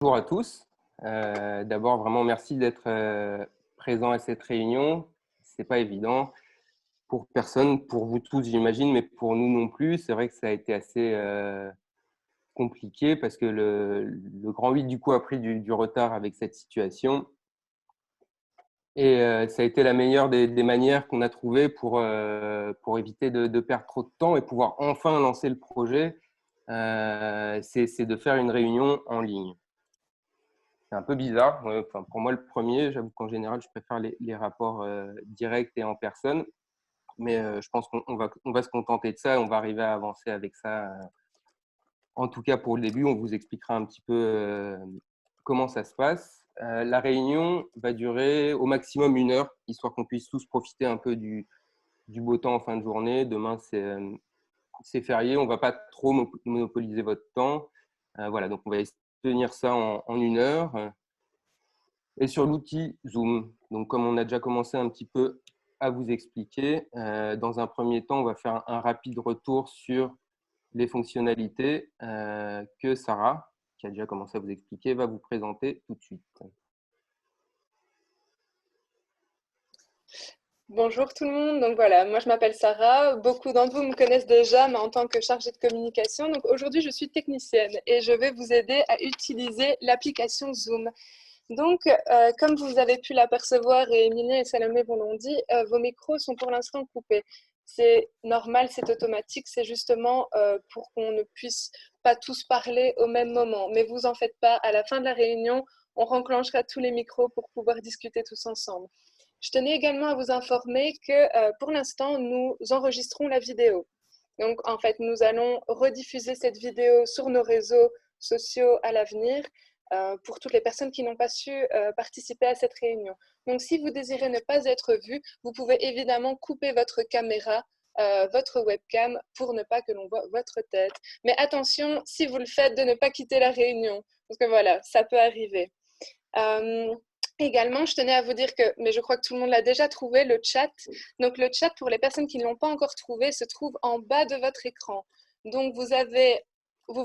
Bonjour à tous. D'abord, vraiment merci d'être présent à cette réunion. C'est pas évident pour personne, pour vous tous, j'imagine, mais pour nous non plus. C'est vrai que ça a été assez compliqué parce que le Grand 8 du coup a pris du retard avec cette situation. Et ça a été la meilleure des manières qu'on a trouvées pour éviter de perdre trop de temps et pouvoir enfin lancer le projet. C'est de faire une réunion en ligne. C'est un peu bizarre. Enfin, pour moi, le premier, j'avoue qu'en général, je préfère les rapports directs et en personne. Mais je pense qu'on va se contenter de ça et on va arriver à avancer avec ça. En tout cas, pour le début, on vous expliquera un petit peu comment ça se passe. La réunion va durer au maximum 1 heure, histoire qu'on puisse tous profiter un peu du beau temps en fin de journée. Demain, c'est férié. On ne va pas trop monopoliser votre temps. Voilà, donc on va essayer de tenir ça en 1 heure. Et sur l'outil Zoom. Donc, comme on a déjà commencé un petit peu à vous expliquer, dans un premier temps, on va faire un rapide retour sur les fonctionnalités que Sarah, qui a déjà commencé à vous expliquer, va vous présenter tout de suite. Bonjour tout le monde, donc voilà, moi je m'appelle Sarah, beaucoup d'entre vous me connaissent déjà, mais en tant que chargée de communication, donc aujourd'hui je suis technicienne et je vais vous aider à utiliser l'application Zoom. Donc, comme vous avez pu l'apercevoir et Emilie et Salomé vous l'ont dit, vos micros sont pour l'instant coupés. C'est normal, c'est automatique, c'est justement pour qu'on ne puisse pas tous parler au même moment. Mais vous en faites pas, à la fin de la réunion, on renclenchera tous les micros pour pouvoir discuter tous ensemble. Je tenais également à vous informer que pour l'instant, nous enregistrons la vidéo. Donc, en fait, nous allons rediffuser cette vidéo sur nos réseaux sociaux à l'avenir pour toutes les personnes qui n'ont pas su participer à cette réunion. Donc, si vous désirez ne pas être vu, vous pouvez évidemment couper votre caméra, votre webcam, pour ne pas que l'on voit votre tête. Mais attention, si vous le faites, de ne pas quitter la réunion, parce que voilà, ça peut arriver. Euh, Également, je tenais à vous dire que, mais je crois que tout le monde l'a déjà trouvé, le chat. Donc, le chat, pour les personnes qui ne l'ont pas encore trouvé, se trouve en bas de votre écran. Donc, vous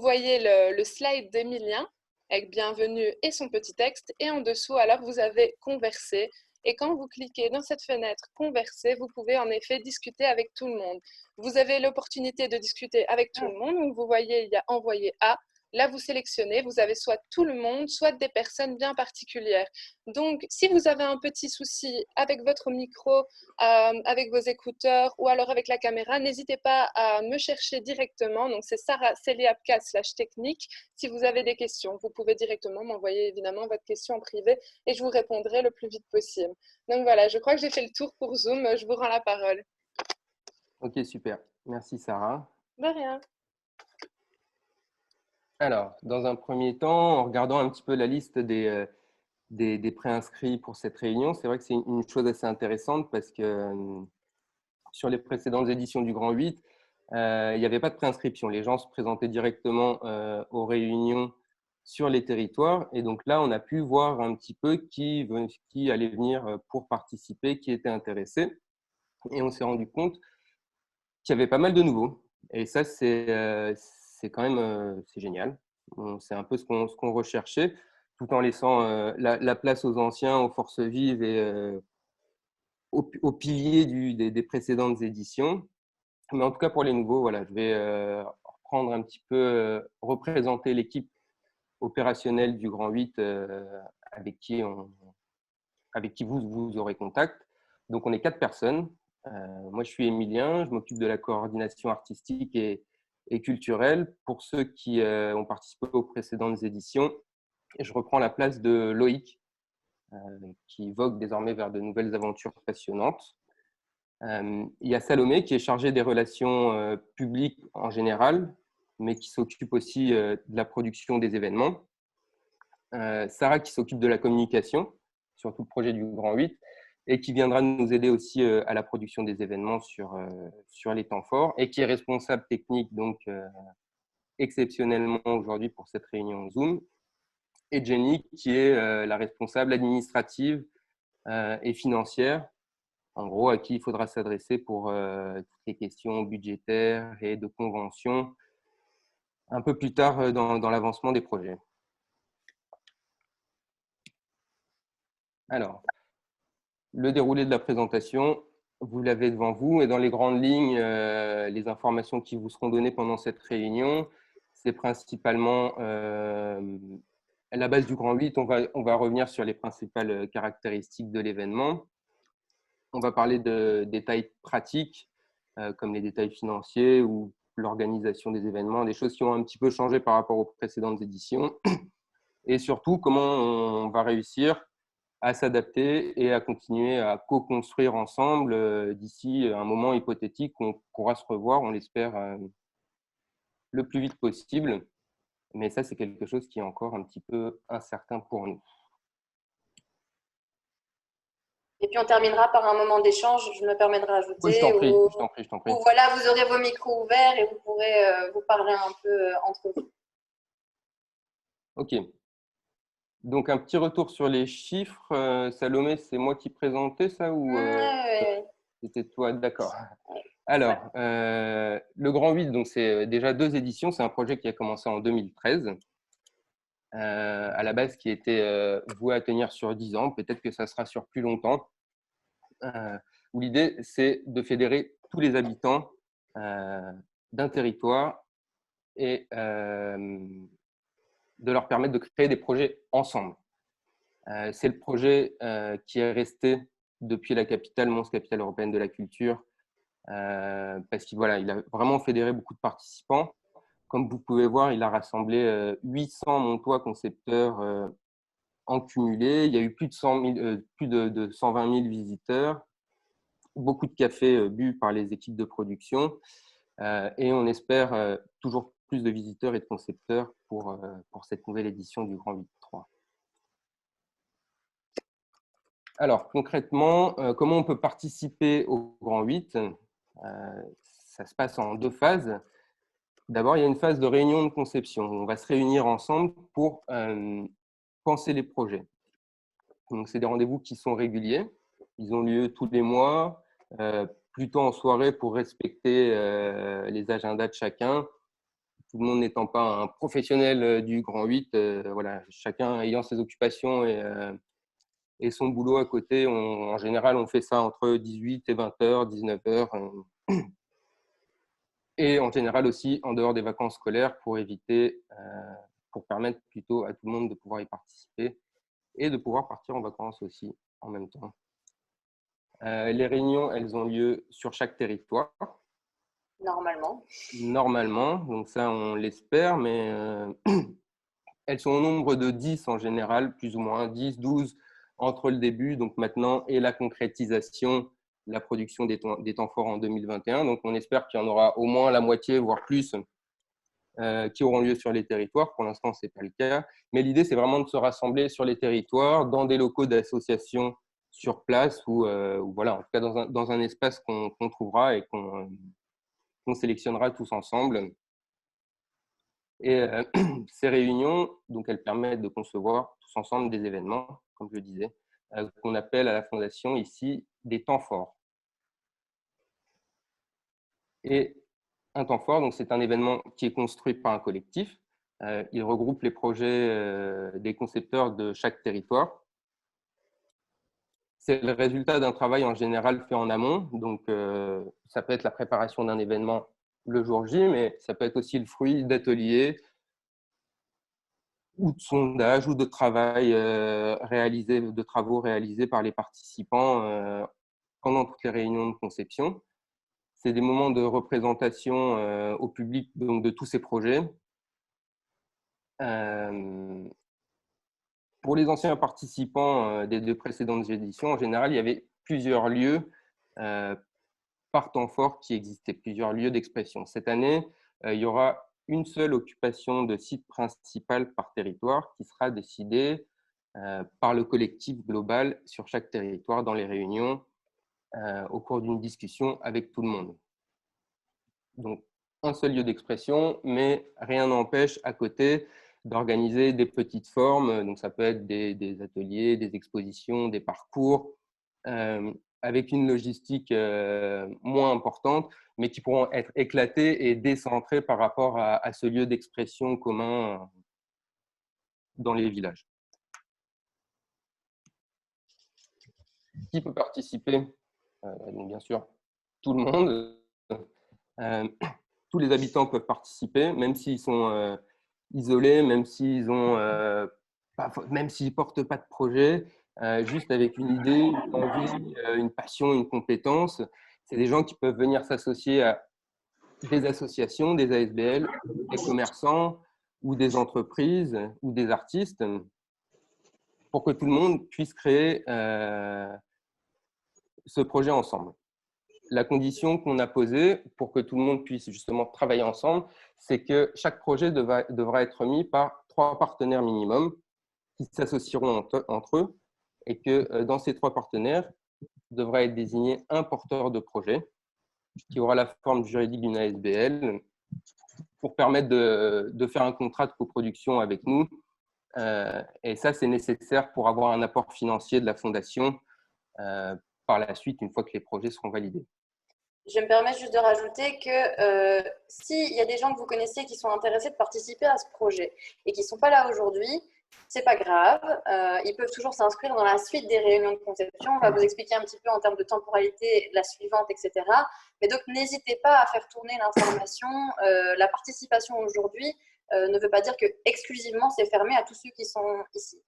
voyez le slide d'Emilien avec bienvenue et son petit texte. Et en dessous, alors, vous avez converser. Et quand vous cliquez dans cette fenêtre converser, vous pouvez en effet discuter avec tout le monde. Vous avez l'opportunité de discuter avec tout le monde. Donc, vous voyez, il y a envoyer à. Là, vous sélectionnez, vous avez soit tout le monde, soit des personnes bien particulières. Donc, si vous avez un petit souci avec votre micro, avec vos écouteurs ou alors avec la caméra, n'hésitez pas à me chercher directement. Donc, c'est Sarah Celiapka/technique. Si vous avez des questions, vous pouvez directement m'envoyer évidemment votre question en privé et je vous répondrai le plus vite possible. Donc voilà, je crois que j'ai fait le tour pour Zoom. Je vous rends la parole. Ok, super. Merci Sarah. De rien. Alors, dans un premier temps, en regardant un petit peu la liste des préinscrits pour cette réunion, c'est vrai que c'est une chose assez intéressante parce que sur les précédentes éditions du Grand 8, il n'y avait pas de préinscription. Les gens se présentaient directement aux réunions sur les territoires. Et donc là, on a pu voir un petit peu qui allait venir pour participer, qui était intéressé. Et on s'est rendu compte qu'il y avait pas mal de nouveaux. Et ça, c'est quand même c'est génial. C'est un peu ce qu'on recherchait, tout en laissant la place aux anciens, aux forces vives et aux piliers des précédentes éditions. Mais en tout cas, pour les nouveaux, voilà, je vais reprendre un petit peu, représenter l'équipe opérationnelle du Grand 8 avec qui vous aurez contact. Donc, on est 4 personnes. Moi, je suis Emilien, je m'occupe de la coordination artistique et culturelle pour ceux qui ont participé aux précédentes éditions. Et je reprends la place de Loïc, qui vogue désormais vers de nouvelles aventures passionnantes. Il y a Salomé qui est chargée des relations publiques en général, mais qui s'occupe aussi de la production des événements. Sarah qui s'occupe de la communication sur tout le projet du Grand 8 et qui viendra nous aider aussi à la production des événements sur les temps forts et qui est responsable technique donc exceptionnellement aujourd'hui pour cette réunion Zoom. Et Jenny qui est la responsable administrative et financière, en gros, à qui il faudra s'adresser pour toutes les questions budgétaires et de convention un peu plus tard dans l'avancement des projets. Alors, le déroulé de la présentation, vous l'avez devant vous, et dans les grandes lignes, les informations qui vous seront données pendant cette réunion, c'est principalement à la base du Grand 8, on va revenir sur les principales caractéristiques de l'événement. On va parler de détails pratiques, comme les détails financiers ou l'organisation des événements, des choses qui ont un petit peu changé par rapport aux précédentes éditions. Et surtout, comment on va réussir à s'adapter et à continuer à co-construire ensemble d'ici un moment hypothétique où on pourra se revoir, on l'espère, le plus vite possible. Mais ça, c'est quelque chose qui est encore un petit peu incertain pour nous. Et puis on terminera par un moment d'échange, je me permets de rajouter. Oui, je t'en prie, je t'en prie. Où voilà, vous aurez vos micros ouverts et vous pourrez vous parler un peu entre vous. Ok. Donc, un petit retour sur les chiffres. Salomé, c'est moi qui présentais ça ou c'était toi? D'accord. Alors, le Grand 8, donc c'est déjà 2 éditions. C'est un projet qui a commencé en 2013. À la base, qui était voué à tenir sur 10 ans. Peut-être que ça sera sur plus longtemps. Où l'idée, c'est de fédérer tous les habitants d'un territoire et de leur permettre de créer des projets ensemble. C'est le projet qui est resté depuis la capitale, Mons, capitale européenne de la culture, parce qu'il voilà, il a vraiment fédéré beaucoup de participants. Comme vous pouvez voir, il a rassemblé 800 Montois concepteurs en cumulé. Il y a eu plus de 120 000 visiteurs, beaucoup de cafés bu par les équipes de production, et on espère toujours plus de visiteurs et de concepteurs pour cette nouvelle édition du Grand 8.3. Alors, concrètement, comment on peut participer au Grand 8 ? Ça se passe en 2 phases. D'abord, il y a une phase de réunion de conception. On va se réunir ensemble pour penser les projets. Donc, c'est des rendez-vous qui sont réguliers. Ils ont lieu tous les mois, plutôt en soirée pour respecter les agendas de chacun. Tout le monde n'étant pas un professionnel du Grand 8, voilà, chacun ayant ses occupations et son boulot à côté. En général, on fait ça entre 18 et 20 heures, 19 heures. Et en général aussi en dehors des vacances scolaires pour pour permettre plutôt à tout le monde de pouvoir y participer et de pouvoir partir en vacances aussi en même temps. Les réunions, elles ont lieu sur chaque territoire. Normalement, donc ça on l'espère, mais elles sont au nombre de 10 en général, plus ou moins 10, 12 entre le début, donc maintenant, et la concrétisation, la production des temps forts en 2021. Donc on espère qu'il y en aura au moins la moitié, voire plus, qui auront lieu sur les territoires. Pour l'instant, ce n'est pas le cas. Mais l'idée, c'est vraiment de se rassembler sur les territoires, dans des locaux d'associations sur place, ou voilà, en tout cas dans un espace qu'on trouvera et qu'on sélectionnera tous ensemble. Et ces réunions, donc, elles permettent de concevoir tous ensemble des événements, comme je le disais, qu'on appelle à la Fondation ici des temps forts. Et un temps fort, donc c'est un événement qui est construit par un collectif. Il regroupe les projets des concepteurs de chaque territoire. C'est le résultat d'un travail en général fait en amont. Donc, ça peut être la préparation d'un événement le jour J, mais ça peut être aussi le fruit d'ateliers ou de sondages ou de travaux réalisés par les participants pendant toutes les réunions de conception. C'est des moments de représentation au public donc, de tous ces projets. Pour les anciens participants des 2 précédentes éditions, en général, il y avait plusieurs lieux par temps fort qui existaient, plusieurs lieux d'expression. Cette année, il y aura une seule occupation de site principal par territoire qui sera décidée par le collectif global sur chaque territoire dans les réunions au cours d'une discussion avec tout le monde. Donc, un seul lieu d'expression, mais rien n'empêche à côté d'organiser des petites formes. Donc, ça peut être des ateliers, des expositions, des parcours, avec une logistique moins importante, mais qui pourront être éclatés et décentrés par rapport à ce lieu d'expression commun dans les villages. Qui peut participer? Donc, bien sûr, tout le monde. Tous les habitants peuvent participer, même s'ils sont isolés, même s'ils ne portent pas de projet, juste avec une idée, une envie, une passion, une compétence. C'est des gens qui peuvent venir s'associer à des associations, des ASBL, des commerçants ou des entreprises ou des artistes pour que tout le monde puisse créer ce projet ensemble. La condition qu'on a posée pour que tout le monde puisse justement travailler ensemble, c'est que chaque projet devra être mis par 3 partenaires minimum qui s'associeront entre eux et que dans ces 3 partenaires devra être désigné un porteur de projet qui aura la forme juridique d'une ASBL pour permettre de faire un contrat de coproduction avec nous. Et ça, c'est nécessaire pour avoir un apport financier de la fondation par la suite, une fois que les projets seront validés. Je me permets juste de rajouter que s'il y a des gens que vous connaissez qui sont intéressés de participer à ce projet et qui ne sont pas là aujourd'hui, c'est pas grave. Ils peuvent toujours s'inscrire dans la suite des réunions de conception. On va vous expliquer un petit peu en termes de temporalité la suivante, etc. Mais donc, n'hésitez pas à faire tourner l'information. La participation aujourd'hui ne veut pas dire que exclusivement c'est fermé à tous ceux qui sont ici.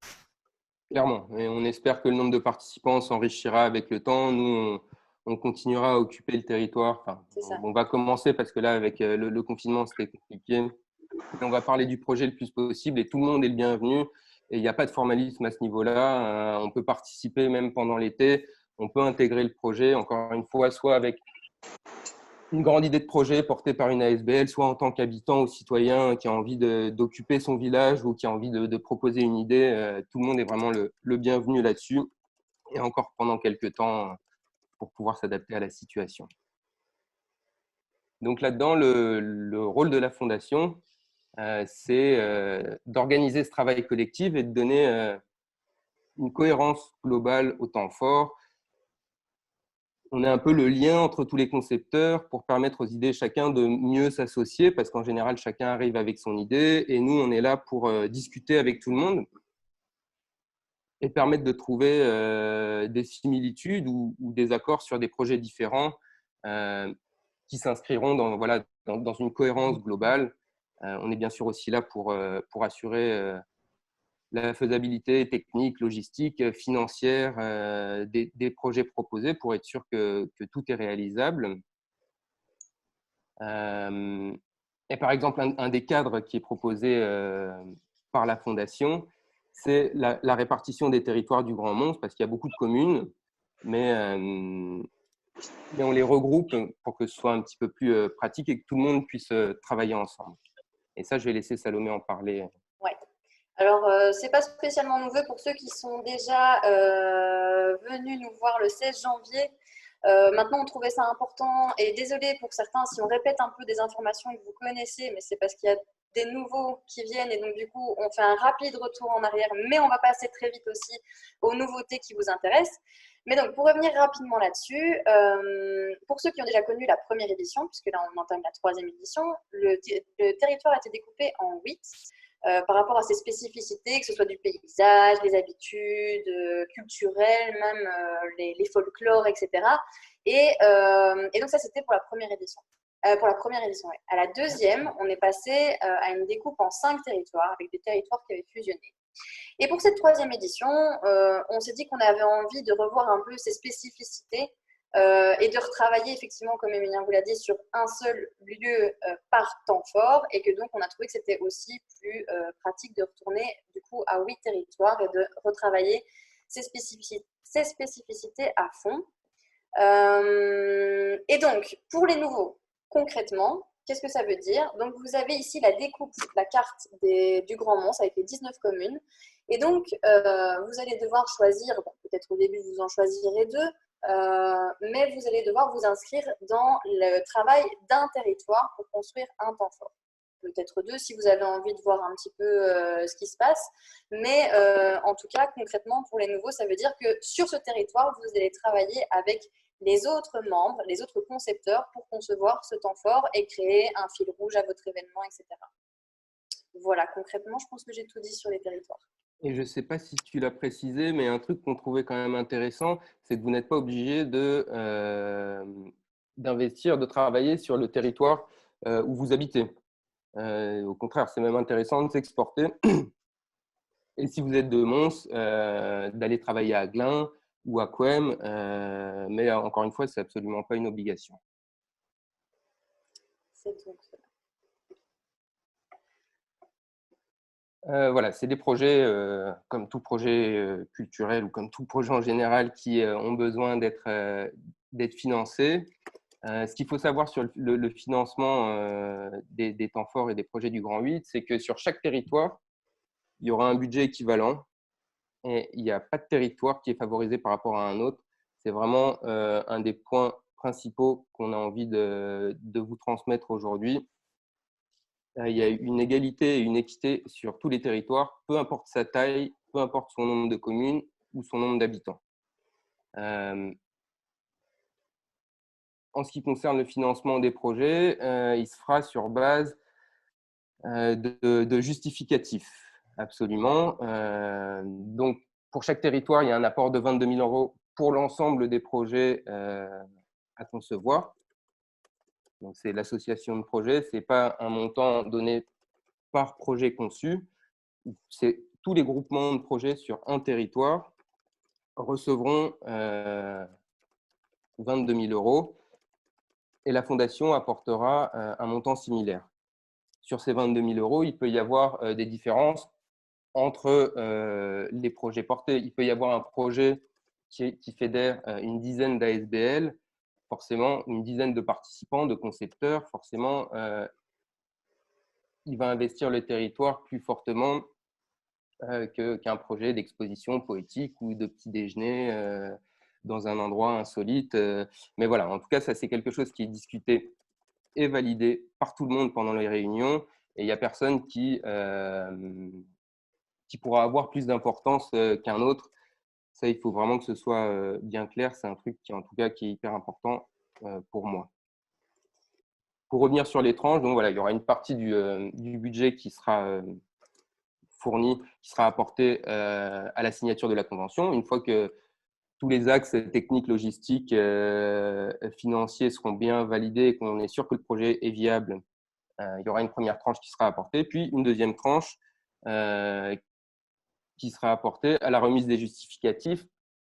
Clairement. Et on espère que le nombre de participants s'enrichira avec le temps. Nous, on continuera à occuper le territoire. Enfin, on va commencer parce que là, avec le confinement, c'était compliqué. Mais on va parler du projet le plus possible et tout le monde est le bienvenu. Et il n'y a pas de formalisme à ce niveau-là. On peut participer même pendant l'été. On peut intégrer le projet, encore une fois, soit avec une grande idée de projet portée par une ASBL, soit en tant qu'habitant ou citoyen qui a envie d'occuper son village ou qui a envie de proposer une idée. Tout le monde est vraiment le bienvenu là-dessus. Et encore pendant quelques temps pour pouvoir s'adapter à la situation. Donc là-dedans, le rôle de la Fondation, c'est d'organiser ce travail collectif et de donner une cohérence globale au temps fort. On est un peu le lien entre tous les concepteurs pour permettre aux idées chacun de mieux s'associer, parce qu'en général, chacun arrive avec son idée et nous, on est là pour discuter avec tout le monde et permettre de trouver des similitudes ou des accords sur des projets différents qui s'inscriront dans une cohérence globale. On est bien sûr aussi là pour assurer la faisabilité technique, logistique, financière des projets proposés pour être sûr que tout est réalisable. Et par exemple, un des cadres qui est proposé par la Fondation, c'est la répartition des territoires du Grand Mons, parce qu'il y a beaucoup de communes, mais on les regroupe pour que ce soit un petit peu plus pratique et que tout le monde puisse travailler ensemble. Et ça, je vais laisser Salomé en parler. Ouais. Alors, ce n'est pas spécialement nouveau pour ceux qui sont déjà venus nous voir le 16 janvier. Maintenant, on trouvait ça important et désolé pour certains si on répète un peu des informations que vous connaissez, mais c'est parce qu'il y a des nouveaux qui viennent et donc du coup, on fait un rapide retour en arrière, mais on va passer très vite aussi aux nouveautés qui vous intéressent. Mais donc, pour revenir rapidement là-dessus, pour ceux qui ont déjà connu la première édition, puisque là, on entame la 3e édition, le territoire a été découpé en 8 par rapport à ses spécificités, que ce soit du paysage, des habitudes culturelles, même les folklores, etc. Et donc, ça, c'était pour la première édition. Ouais. À la deuxième, on est passé à une découpe en 5 territoires, avec des territoires qui avaient fusionné. Et pour cette 3e édition, on s'est dit qu'on avait envie de revoir un peu ces spécificités et de retravailler effectivement, comme Emilien vous l'a dit, sur un seul lieu par temps fort, et que donc on a trouvé que c'était aussi plus pratique de retourner du coup à 8 territoires et de retravailler ces spécificités à fond. Et donc, pour les nouveaux, concrètement, qu'est-ce que ça veut dire? Donc, vous avez ici la découpe, la carte du Grand Mons avec les 19 communes. Et donc, vous allez devoir choisir, bon, peut-être au début, vous en choisirez 2, mais vous allez devoir vous inscrire dans le travail d'un territoire pour construire un temps fort. Peut-être 2 si vous avez envie de voir un petit peu ce qui se passe. Mais en tout cas, concrètement, pour les nouveaux, ça veut dire que sur ce territoire, vous allez travailler avec les autres membres, les autres concepteurs pour concevoir ce temps fort et créer un fil rouge à votre événement, etc. Voilà, concrètement, je pense que j'ai tout dit sur les territoires. Et je ne sais pas si tu l'as précisé, mais un truc qu'on trouvait quand même intéressant, c'est que vous n'êtes pas obligé d'investir, de travailler sur le territoire où vous habitez. Au contraire, c'est même intéressant de s'exporter. Et si vous êtes de Mons, d'aller travailler à Glun ou à Couem, mais encore une fois, c'est absolument pas une obligation. C'est tout. Voilà, c'est des projets, comme tout projet culturel ou comme tout projet en général, qui ont besoin d'être financés. Ce qu'il faut savoir sur le financement des temps forts et des projets du Grand 8, c'est que sur chaque territoire, il y aura un budget équivalent et il n'y a pas de territoire qui est favorisé par rapport à un autre. C'est vraiment un des points principaux qu'on a envie de vous transmettre aujourd'hui. Il y a une égalité et une équité sur tous les territoires, peu importe sa taille, peu importe son nombre de communes ou son nombre d'habitants. En ce qui concerne le financement des projets, il se fera sur base de justificatifs, absolument. Donc, pour chaque territoire, il y a un apport de 22 000 euros pour l'ensemble des projets à concevoir. Donc, c'est l'association de projets, ce n'est pas un montant donné par projet conçu. C'est tous les groupements de projets sur un territoire recevront 22 000 euros et la fondation apportera un montant similaire. Sur ces 22 000 euros, il peut y avoir des différences entre les projets portés. Il peut y avoir un projet qui fédère une dizaine d'ASBL, forcément une dizaine de participants, de concepteurs, forcément, il va investir le territoire plus fortement qu'un projet d'exposition poétique ou de petit déjeuner dans un endroit insolite. Mais voilà, en tout cas, ça, c'est quelque chose qui est discuté et validé par tout le monde pendant les réunions. Et il n'y a personne qui pourra avoir plus d'importance qu'un autre. Ça, il faut vraiment que ce soit bien clair. C'est un truc qui, en tout cas, qui est hyper important pour moi. Pour revenir sur les tranches, donc voilà, il y aura une partie du budget qui sera fournie, qui sera apportée à la signature de la convention. Une fois que tous les axes techniques, logistiques, financiers seront bien validés et qu'on est sûr que le projet est viable, il y aura une première tranche qui sera apportée, puis une deuxième tranche qui sera apportée à la remise des justificatifs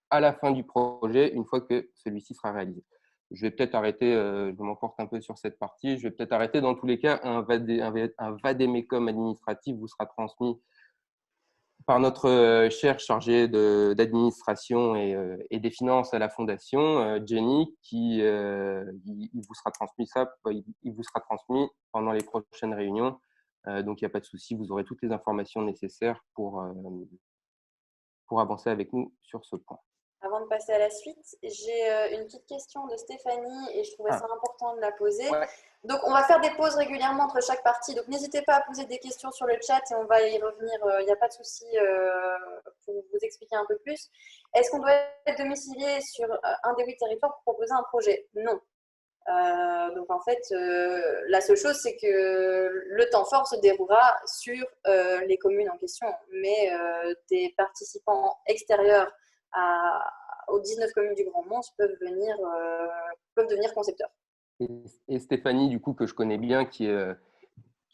à la fin du projet, une fois que celui-ci sera réalisé. Je vais peut-être arrêter, je m'emporte un peu sur cette partie, je vais peut-être arrêter. Dans tous les cas, un vadémécum administratif vous sera transmis par notre chère chargée d'administration et des finances à la fondation, Jenny, il vous sera transmis ça, il vous sera transmis pendant les prochaines réunions. Donc, il n'y a pas de souci, vous aurez toutes les informations nécessaires pour avancer avec nous sur ce point. Avant de passer à la suite, j'ai une petite question de Stéphanie et je trouvais ça important de la poser. Ouais. Donc, on va faire des pauses régulièrement entre chaque partie. Donc, n'hésitez pas à poser des questions sur le chat et on va y revenir. Il n'y a pas de souci pour vous expliquer un peu plus. Est-ce qu'on doit être domicilié sur un des 8 territoires pour proposer un projet? Non. Donc, en fait, la seule chose, c'est que le temps fort se déroulera sur les communes en question. Mais des participants extérieurs aux 19 communes du Grand Mons peuvent devenir concepteurs. Et Stéphanie, du coup, que je connais bien, qui est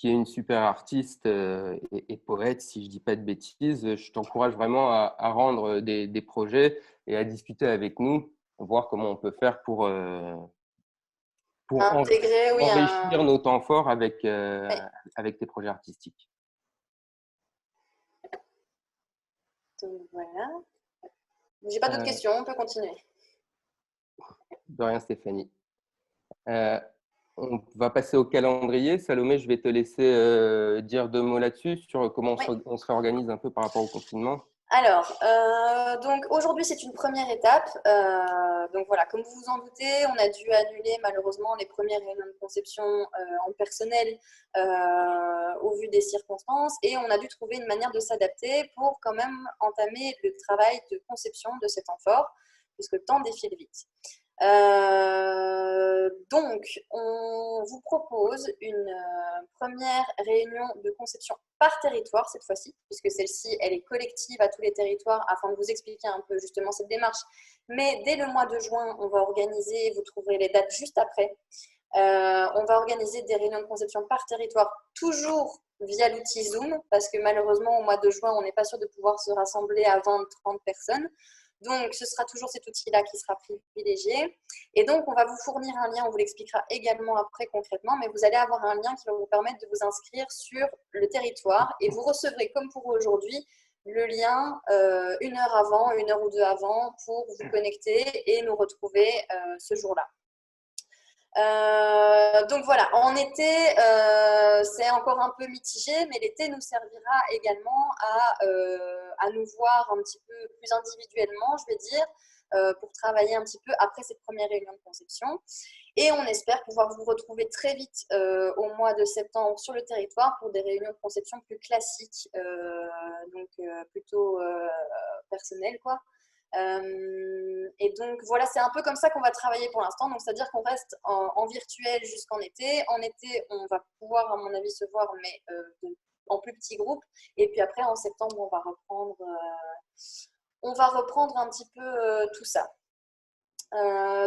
une super artiste et poète, si je ne dis pas de bêtises, je t'encourage vraiment à rendre des projets et à discuter avec nous, voir comment on peut faire pour intégrer, enrichir nos temps forts avec tes projets artistiques. Donc voilà. J'ai pas d'autres questions, on peut continuer. De rien, Stéphanie. On va passer au calendrier. Salomé, je vais te laisser dire 2 mots là-dessus, sur comment on se réorganise un peu par rapport au confinement. Alors, donc aujourd'hui, c'est une première étape. Donc voilà, comme vous vous en doutez, on a dû annuler malheureusement les premières réunions de conception en personnel au vu des circonstances et on a dû trouver une manière de s'adapter pour quand même entamer le travail de conception de cet amphore, puisque le temps défile vite. Donc, on vous propose une première réunion de conception par territoire cette fois-ci, puisque celle-ci, elle est collective à tous les territoires afin de vous expliquer un peu justement cette démarche. Mais dès le mois de juin, on va organiser, vous trouverez les dates juste après, on va organiser des réunions de conception par territoire, toujours via l'outil Zoom, parce que malheureusement, au mois de juin, on n'est pas sûr de pouvoir se rassembler à 20-30 personnes. Donc, ce sera toujours cet outil-là qui sera privilégié. Et donc, on va vous fournir un lien, on vous l'expliquera également après concrètement, mais vous allez avoir un lien qui va vous permettre de vous inscrire sur le territoire et vous recevrez, comme pour aujourd'hui, le lien 1 heure avant, 1 heure ou 2 avant pour vous connecter et nous retrouver ce jour-là. Donc voilà, en été, c'est encore un peu mitigé, mais l'été nous servira également à nous voir un petit peu plus individuellement, je vais dire, pour travailler un petit peu après cette première réunion de conception. Et on espère pouvoir vous retrouver très vite au mois de septembre sur le territoire pour des réunions de conception plus classiques, donc plutôt personnelles, quoi. Et donc voilà, c'est un peu comme ça qu'on va travailler pour l'instant. Donc c'est-à-dire qu'on reste en virtuel jusqu'en été. En été, on va pouvoir, à mon avis, se voir, mais en plus petits groupes. Et puis après, en septembre, on va reprendre un petit peu tout ça.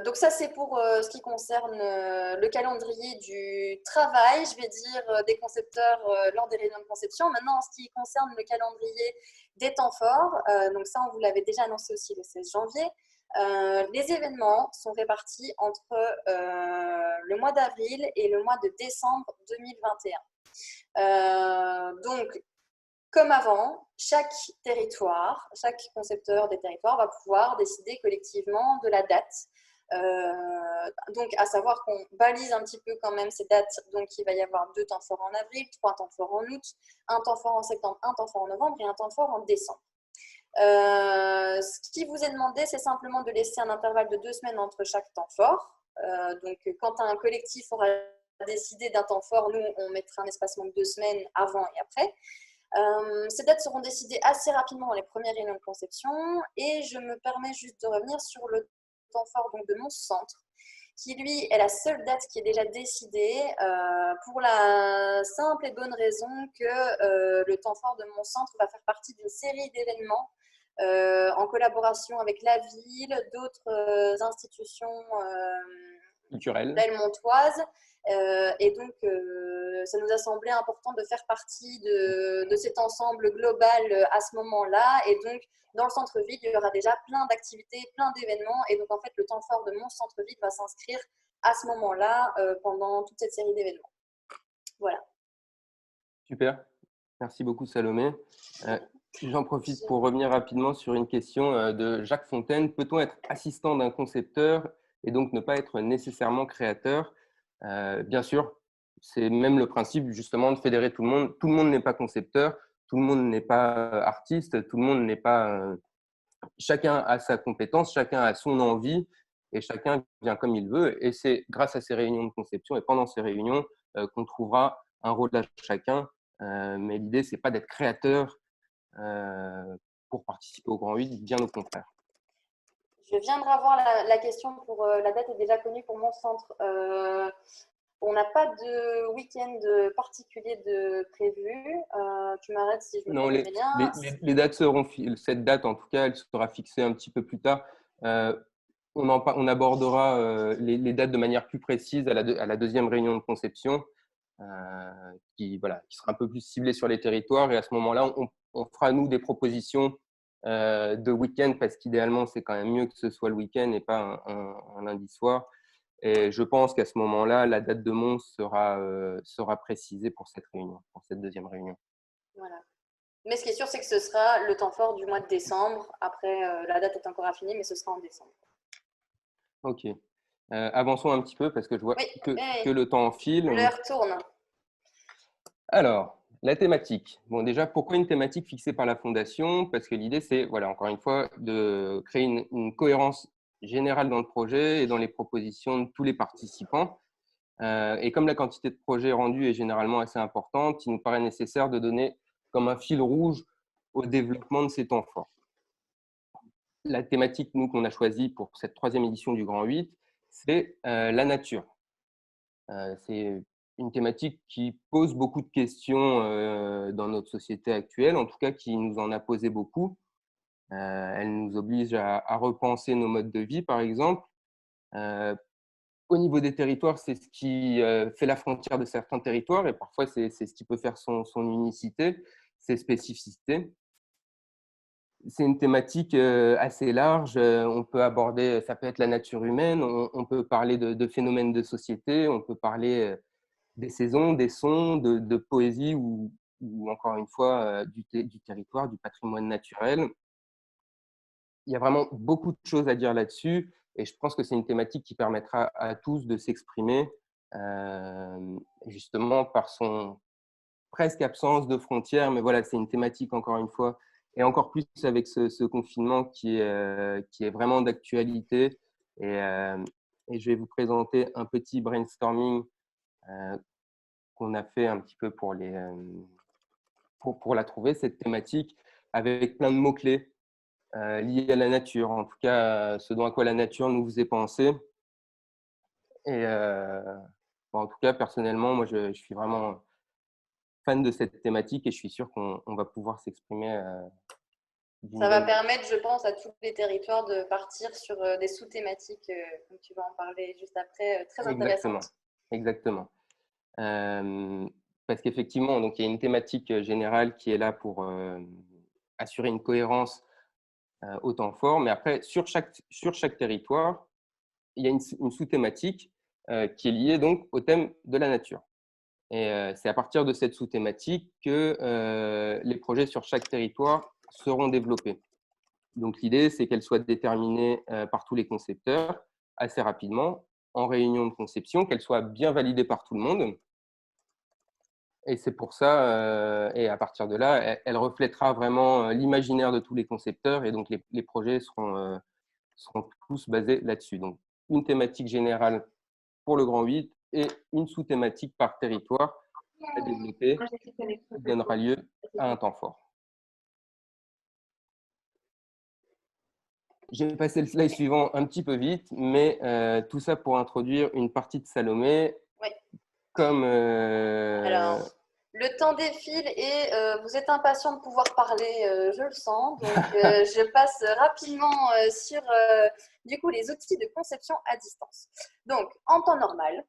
Donc ça, c'est pour ce qui concerne le calendrier du travail, je vais dire, des concepteurs lors des réunions de conception. Maintenant, en ce qui concerne le calendrier des temps forts, donc ça, on vous l'avait déjà annoncé aussi le 16 janvier, les événements sont répartis entre le mois d'avril et le mois de décembre 2021. Donc, comme avant, chaque territoire, chaque concepteur des territoires va pouvoir décider collectivement de la date. Donc, à savoir qu'on balise un petit peu quand même ces dates. Donc, il va y avoir 2 temps forts en avril, 3 temps forts en août, 1 temps fort en septembre, 1 temps fort en novembre et 1 temps fort en décembre. Ce qui vous est demandé, c'est simplement de laisser un intervalle de 2 semaines entre chaque temps fort. Donc, quand un collectif aura décidé d'un temps fort, nous, on mettra un espacement de 2 semaines avant et après. Ces dates seront décidées assez rapidement dans les premières réunions de conception et je me permets juste de revenir sur le temps fort donc, de mon centre qui lui est la seule date qui est déjà décidée pour la simple et bonne raison que le temps fort de mon centre va faire partie d'une série d'événements en collaboration avec la ville, d'autres institutions culturelles, montoises. Et donc, ça nous a semblé important de faire partie de cet ensemble global à ce moment-là. Et donc, dans le centre-ville, il y aura déjà plein d'activités, plein d'événements. Et donc, en fait, le temps fort de mon centre-ville va s'inscrire à ce moment-là pendant toute cette série d'événements. Voilà. Super. Merci beaucoup, Salomé. J'en profite pour revenir rapidement sur une question de Jacques Fontaine. Peut-on être assistant d'un concepteur et donc ne pas être nécessairement créateur? Bien sûr, c'est même le principe justement de fédérer tout le monde. Tout le monde n'est pas concepteur, tout le monde n'est pas artiste, tout le monde n'est pas… chacun a sa compétence, chacun a son envie et chacun vient comme il veut. Et c'est grâce à ces réunions de conception et pendant ces réunions qu'on trouvera un rôle à chacun. Mais l'idée, ce n'est pas d'être créateur pour participer au Grand 8, bien au contraire. Je viens de revoir la question pour la date est déjà connue pour mon centre. On n'a pas de week-end particulier de prévu. Tu m'arrêtes si je me trompe bien. Les dates seront… Cette date, en tout cas, elle sera fixée un petit peu plus tard. On abordera les dates de manière plus précise à la deuxième réunion de conception, qui sera un peu plus ciblée sur les territoires. Et à ce moment-là, on fera, nous, des propositions de week-end, parce qu'idéalement, c'est quand même mieux que ce soit le week-end et pas un lundi soir. Et je pense qu'à ce moment-là, la date de Mons sera précisée pour cette réunion, pour cette deuxième réunion. Voilà. Mais ce qui est sûr, c'est que ce sera le temps fort du mois de décembre. Après, la date est encore affinée, mais ce sera en décembre. Ok. Avançons un petit peu parce que je vois que le temps file. L'heure tourne. Alors, la thématique. Bon, déjà, pourquoi une thématique fixée par la Fondation? Parce que l'idée, c'est, voilà, encore une fois, de créer une cohérence générale dans le projet et dans les propositions de tous les participants. Et comme la quantité de projets rendus est généralement assez importante, il nous paraît nécessaire de donner comme un fil rouge au développement de ces temps forts. la thématique nous qu'on a choisie pour cette 3e édition du Grand 8, c'est la nature. C'est une thématique qui pose beaucoup de questions dans notre société actuelle, en tout cas qui nous en a posé beaucoup. Elle nous oblige à repenser nos modes de vie, par exemple. Au niveau des territoires, c'est ce qui fait la frontière de certains territoires et parfois c'est ce qui peut faire son unicité, ses spécificités. C'est une thématique assez large. On peut aborder, ça peut être la nature humaine, on peut parler de phénomènes de société, on peut parler des saisons, des sons, de poésie ou encore une fois du territoire, du patrimoine naturel. Il y a vraiment beaucoup de choses à dire là-dessus et je pense que c'est une thématique qui permettra à tous de s'exprimer justement par son presque absence de frontières. Mais voilà, c'est une thématique encore une fois et encore plus avec ce confinement qui est vraiment d'actualité. Et je vais vous présenter un petit brainstorming qu'on a fait un petit peu pour la trouver, cette thématique, avec plein de mots-clés liés à la nature, en tout cas ce dont à quoi la nature nous faisait penser. Et bon, en tout cas, personnellement, moi je suis vraiment fan de cette thématique et je suis sûr qu'on va pouvoir s'exprimer. Ça va permettre, je pense, à tous les territoires de partir sur des sous-thématiques, comme tu vas en parler juste après, très intéressantes. Exactement. Parce qu'effectivement, donc, il y a une thématique générale qui est là pour assurer une cohérence au temps fort, mais après, sur chaque territoire, il y a une sous-thématique qui est liée donc au thème de la nature. Et c'est à partir de cette sous-thématique que les projets sur chaque territoire seront développés. Donc l'idée, c'est qu'elle soit déterminée par tous les concepteurs assez rapidement, en réunion de conception, qu'elle soit bien validée par tout le monde. Et c'est pour ça, et à partir de là, elle reflètera vraiment l'imaginaire de tous les concepteurs, et donc les projets seront tous basés là-dessus. Donc une thématique générale pour le Grand 8 et une sous-thématique par territoire à développer qui donnera lieu à un temps fort. J'ai passé le slide suivant un petit peu vite, mais tout ça pour introduire une partie de Salomé. Oui. Comme Alors, le temps défile et vous êtes impatient de pouvoir parler, je le sens. Donc, je passe rapidement sur du coup, les outils de conception à distance. Donc, en temps normal,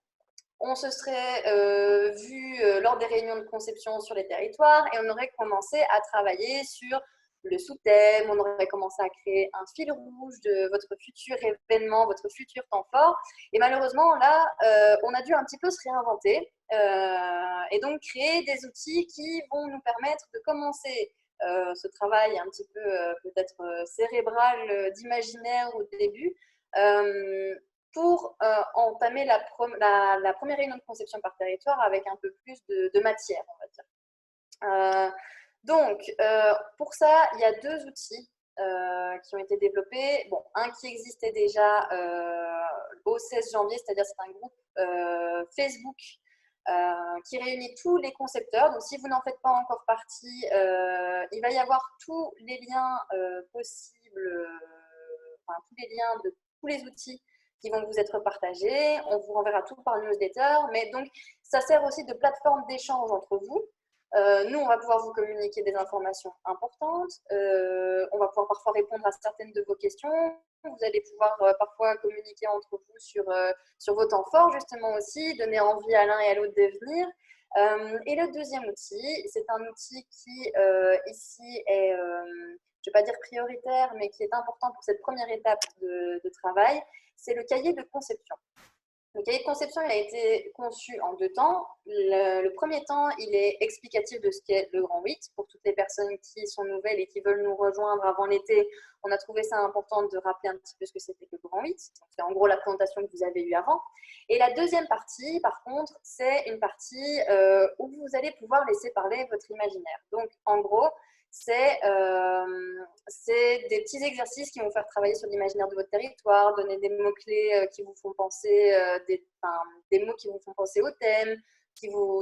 on se serait vu lors des réunions de conception sur les territoires et on aurait commencé à travailler sur le sous-thème, on aurait commencé à créer un fil rouge de votre futur événement, votre futur temps fort. Et malheureusement, là, on a dû un petit peu se réinventer et donc créer des outils qui vont nous permettre de commencer ce travail un petit peu peut-être cérébral d'imaginaire au début pour entamer la première réunion de conception par territoire avec un peu plus de matière, on va dire. Donc, pour ça, il y a 2 outils qui ont été développés. Bon, un qui existait déjà au 16 janvier, c'est-à-dire c'est un groupe Facebook qui réunit tous les concepteurs. Donc, si vous n'en faites pas encore partie, il va y avoir tous les liens possibles, enfin, tous les liens de tous les outils qui vont vous être partagés. On vous renverra tout par newsletter. Mais donc, ça sert aussi de plateforme d'échange entre vous. Nous, on va pouvoir vous communiquer des informations importantes. On va pouvoir parfois répondre à certaines de vos questions. Vous allez pouvoir parfois communiquer entre vous sur vos temps forts, justement aussi, donner envie à l'un et à l'autre de venir. Et le deuxième outil, c'est un outil qui, ici, est, je ne vais pas dire prioritaire, mais qui est important pour cette première étape de travail, c'est le cahier de conception. Le cahier de conception, il a été conçu en 2 temps. Le premier temps, il est explicatif de ce qu'est le Grand 8. Pour toutes les personnes qui sont nouvelles et qui veulent nous rejoindre avant l'été, on a trouvé ça important de rappeler un petit peu ce que c'était que le Grand 8. C'est en gros la présentation que vous avez eue avant. Et la deuxième partie, par contre, c'est une partie où vous allez pouvoir laisser parler votre imaginaire. Donc, en gros, c'est des petits exercices qui vont faire travailler sur l'imaginaire de votre territoire, donner des mots-clés qui vous font penser, des mots qui vous font penser au thème,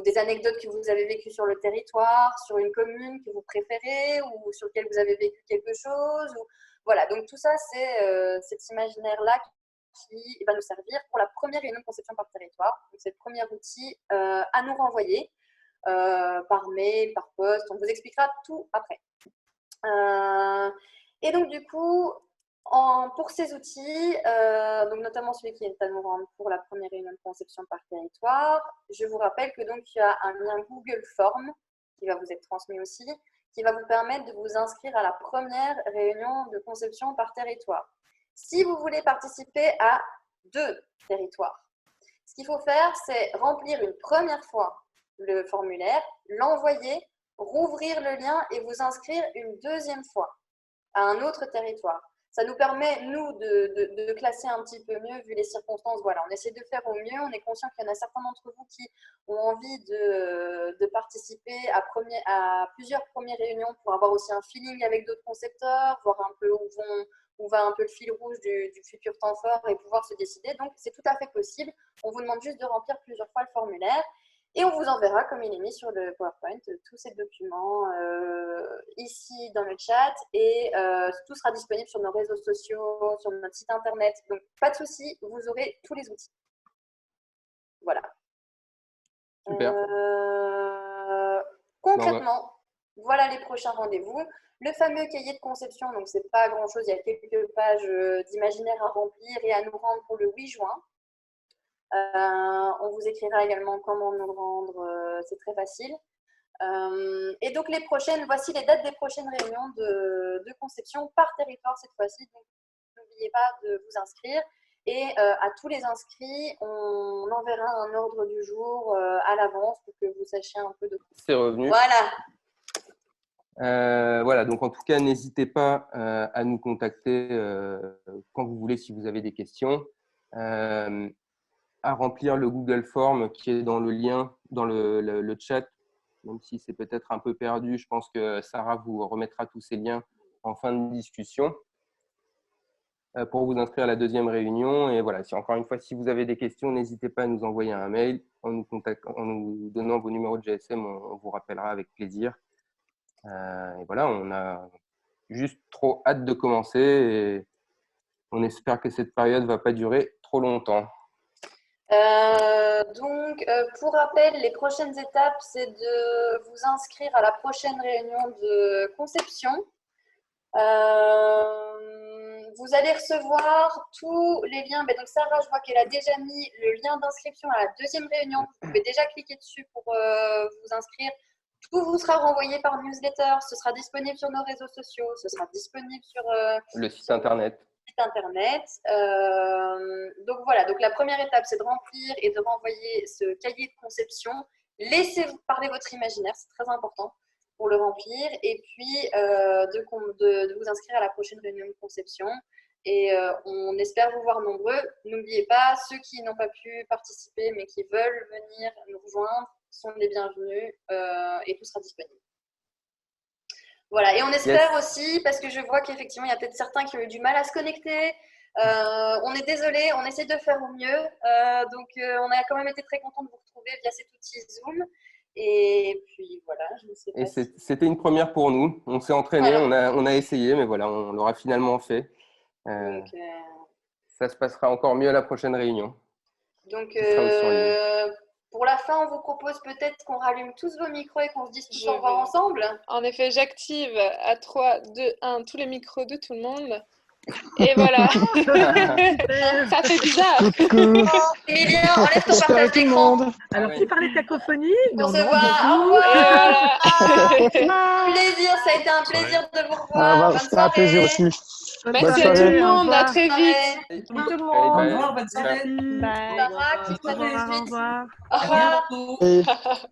des anecdotes que vous avez vécues sur le territoire, sur une commune que vous préférez ou sur laquelle vous avez vécu quelque chose. Voilà, donc tout ça, c'est cet imaginaire-là qui va nous servir pour la première réunion de conception par territoire. Donc, c'est le premier outil à nous renvoyer par mail, par poste. On vous expliquera tout après. Et donc, du coup, pour ces outils, donc notamment celui qui est à nous rendre pour la première réunion de conception par territoire, je vous rappelle que donc il y a un lien Google Form qui va vous être transmis aussi, qui va vous permettre de vous inscrire à la première réunion de conception par territoire. Si vous voulez participer à 2 territoires, ce qu'il faut faire, c'est remplir une première fois le formulaire, l'envoyer, rouvrir le lien et vous inscrire une deuxième fois à un autre territoire. Ça nous permet, nous, de classer un petit peu mieux vu les circonstances. Voilà, on essaie de faire au mieux. On est conscient qu'il y en a certains d'entre vous qui ont envie de participer à plusieurs premières réunions pour avoir aussi un feeling avec d'autres concepteurs, voir un peu où va un peu le fil rouge du futur temps fort et pouvoir se décider. Donc, c'est tout à fait possible. On vous demande juste de remplir plusieurs fois le formulaire. Et on vous enverra, comme il est mis sur le PowerPoint, tous ces documents ici dans le chat. Et tout sera disponible sur nos réseaux sociaux, sur notre site internet. Donc, pas de souci, vous aurez tous les outils. Voilà. Super. Concrètement, voilà les prochains rendez-vous. Le fameux cahier de conception, donc c'est pas grand-chose, il y a quelques pages d'imaginaire à remplir et à nous rendre pour le 8 juin. On vous écrira également comment nous rendre, c'est très facile. Et donc voici les dates des prochaines réunions de conception par territoire cette fois-ci. Donc n'oubliez pas de vous inscrire. Et à tous les inscrits, on enverra un ordre du jour à l'avance pour que vous sachiez un peu de quoi. C'est revenu. Voilà. Voilà, donc en tout cas, n'hésitez pas à nous contacter quand vous voulez si vous avez des questions. À remplir le Google Form qui est dans le lien, dans le chat, même si c'est peut-être un peu perdu. Je pense que Sarah vous remettra tous ces liens en fin de discussion pour vous inscrire à la deuxième réunion. Et voilà, encore une fois, si vous avez des questions, n'hésitez pas à nous envoyer un mail. En nous donnant vos numéros de GSM, on vous rappellera avec plaisir. Et voilà, on a juste trop hâte de commencer et on espère que cette période ne va pas durer trop longtemps. Pour rappel, les prochaines étapes, c'est de vous inscrire à la prochaine réunion de conception. Vous allez recevoir tous les liens. Donc Sarah, je vois qu'elle a déjà mis le lien d'inscription à la deuxième réunion. Vous pouvez déjà cliquer dessus pour vous inscrire. Tout vous sera renvoyé par newsletter. Ce sera disponible sur nos réseaux sociaux. Ce sera disponible sur le site internet. Donc voilà, donc la première étape, c'est de remplir et de renvoyer ce cahier de conception. Laissez-vous parler votre imaginaire, c'est très important pour le remplir. Et puis, de vous inscrire à la prochaine réunion de conception. Et on espère vous voir nombreux. N'oubliez pas, ceux qui n'ont pas pu participer, mais qui veulent venir nous rejoindre, sont les bienvenus et tout sera disponible. Voilà, et on espère aussi, parce que je vois qu'effectivement, il y a peut-être certains qui ont eu du mal à se connecter. On est désolé, on essaie de faire au mieux. On a quand même été très contents de vous retrouver via cet outil Zoom. Et puis voilà, je ne sais pas. C'était une première pour nous. On s'est entraîné, voilà. on a essayé, mais voilà, on l'aura finalement fait. Ça se passera encore mieux à la prochaine réunion. Donc, pour la fin, on vous propose peut-être qu'on rallume tous vos micros et qu'on se dise tous au revoir ensemble. En effet, j'active à 3, 2, 1 tous les micros de tout le monde. Et voilà. Ça fait bizarre. Emilia, enlève ton partage d'écran. Alors, tu parlais de cacophonie. On se voit. Au revoir. Plaisir, ça a été un plaisir de vous revoir. C'était un plaisir aussi. Merci à tout le monde. À très vite. Tout le monde. Au revoir, bonne soirée. Bye. Sarah, qui vous a tout de suite. Au revoir. Au revoir. À bientôt.